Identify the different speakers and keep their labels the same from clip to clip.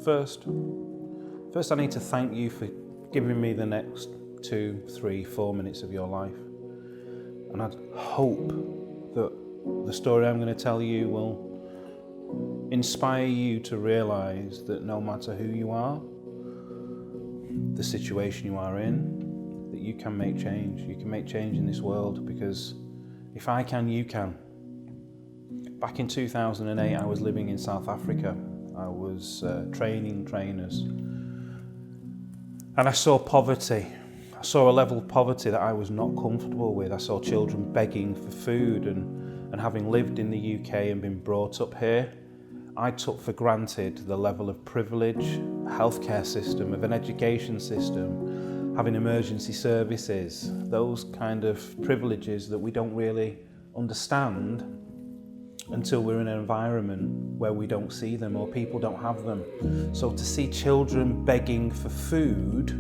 Speaker 1: First, I need to thank you for giving me the next 2, 3, 4 minutes of your life. And I hope that the story I'm going to tell you will inspire you to realise that no matter who you are, the situation you are in, that you can make change. You can make change in this world, because if I can, you can. Back in 2008, I was living in South Africa. I was training trainers. And I saw poverty. I saw a level of poverty that I was not comfortable with. I saw children begging for food, and having lived in the UK and been brought up here, I took for granted the level of privilege, healthcare system, of an education system, having emergency services, those kind of privileges that we don't really understand until we're in an environment where we don't see them or people don't have them. So to see children begging for food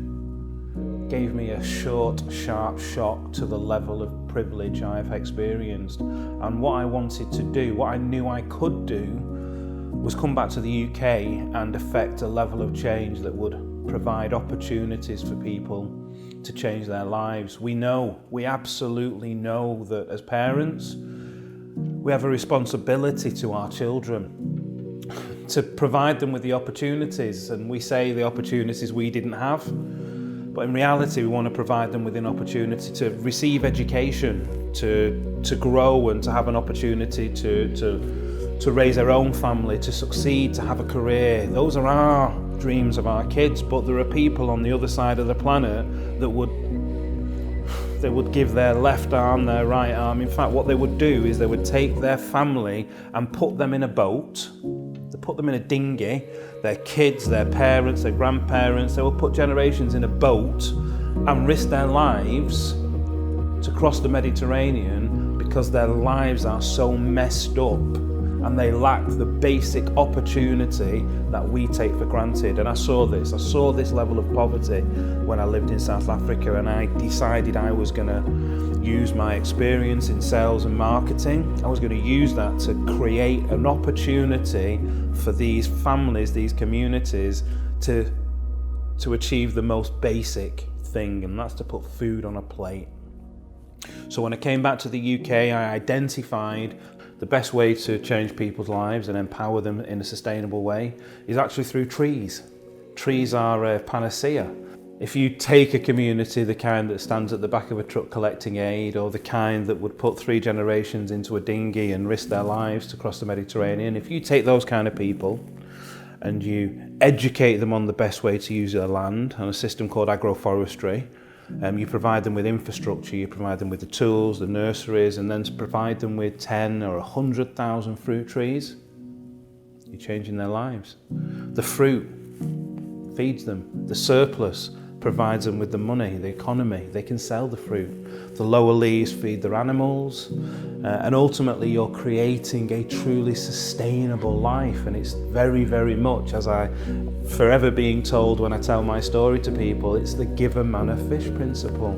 Speaker 1: gave me a short, sharp shock to the level of privilege I've experienced. And what I wanted to do, what I knew I could do, was come back to the UK and effect a level of change that would provide opportunities for people to change their lives. We absolutely know that as parents, we have a responsibility to our children to provide them with the opportunities, and we say the opportunities we didn't have, but in reality we want to provide them with an opportunity to receive education, to grow and to have an opportunity to raise their own family, to succeed, to have a career. Those are our dreams of our kids, but there are people on the other side of the planet that would give their left arm, their right arm. In fact, what they would do is they would take their family and put them in a boat. They put them in a dinghy, their kids, their parents, their grandparents. They would put generations in a boat and risk their lives to cross the Mediterranean because their lives are so messed up and they lack the basic opportunity that we take for granted. And I saw this level of poverty when I lived in South Africa, and I decided I was going to use my experience in sales and marketing. I was going to use that to create an opportunity for these families, these communities, to achieve the most basic thing, and that's to put food on a plate. So when I came back to the UK, I identified the best way to change people's lives and empower them in a sustainable way is actually through trees. Trees are a panacea. If you take a community, the kind that stands at the back of a truck collecting aid, or the kind that would put 3 generations into a dinghy and risk their lives to cross the Mediterranean, if you take those kind of people and you educate them on the best way to use their land on a system called agroforestry, you provide them with infrastructure, you provide them with the tools, the nurseries, and then to provide them with 10 or 100,000 fruit trees, you're changing their lives. The fruit feeds them, the surplus provides them with the money, the economy, they can sell the fruit. The lower leaves feed their animals, and ultimately you're creating a truly sustainable life. And it's very, very much, as I forever being told when I tell my story to people, it's the give a man a fish principle.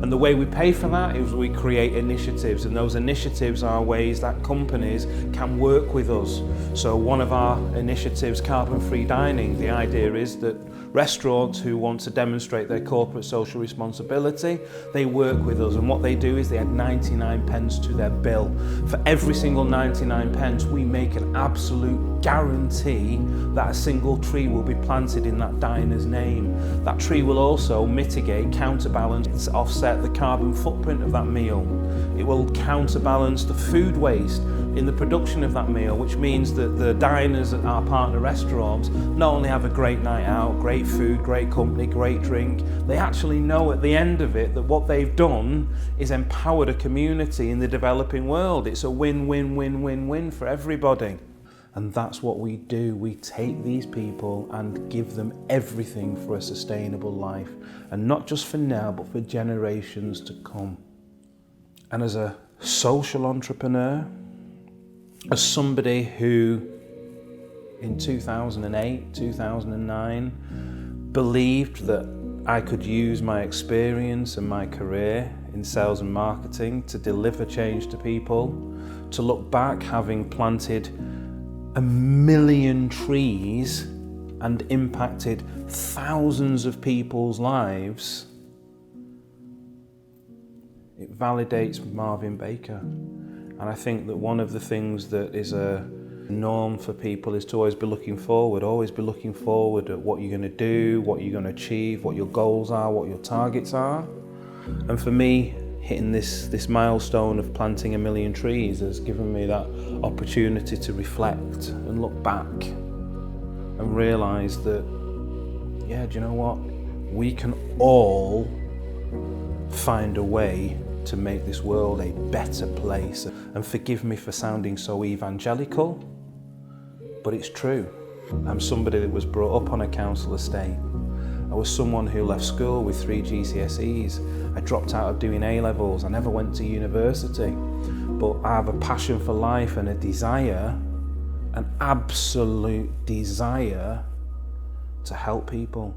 Speaker 1: And the way we pay for that is we create initiatives, and those initiatives are ways that companies can work with us. So one of our initiatives, carbon-free dining, the idea is that restaurants who want to demonstrate their corporate social responsibility, they work with us, and what they do is they add 99 pence to their bill. For every single 99 pence, we make an absolute guarantee that a single tree will be planted in that diner's name. That tree will also mitigate, counterbalance, offset the carbon footprint of that meal. It will counterbalance the food waste in the production of that meal, which means that the diners at our partner restaurants not only have a great night out, great food, great company, great drink, they actually know at the end of it that what they've done is empowered a community in the developing world. It's a win-win-win-win-win for everybody. And that's what we do. We take these people and give them everything for a sustainable life, and not just for now, but for generations to come. And as a social entrepreneur, as somebody who in 2008, 2009 believed that I could use my experience and my career in sales and marketing to deliver change to people, to look back having planted 1 million trees and impacted thousands of people's lives, it validates Marvin Baker. And I think that one of the things that is a norm for people is to always be looking forward at what you're going to do, what you're going to achieve, what your goals are, what your targets are. And for me, hitting this milestone of planting 1 million trees has given me that opportunity to reflect and look back and realise that, yeah, do you know what? We can all find a way to make this world a better place. And forgive me for sounding so evangelical, but it's true. I'm somebody that was brought up on a council estate. I was someone who left school with 3 GCSEs. I dropped out of doing A-levels. I never went to university. But I have a passion for life and a desire, an absolute desire to help people.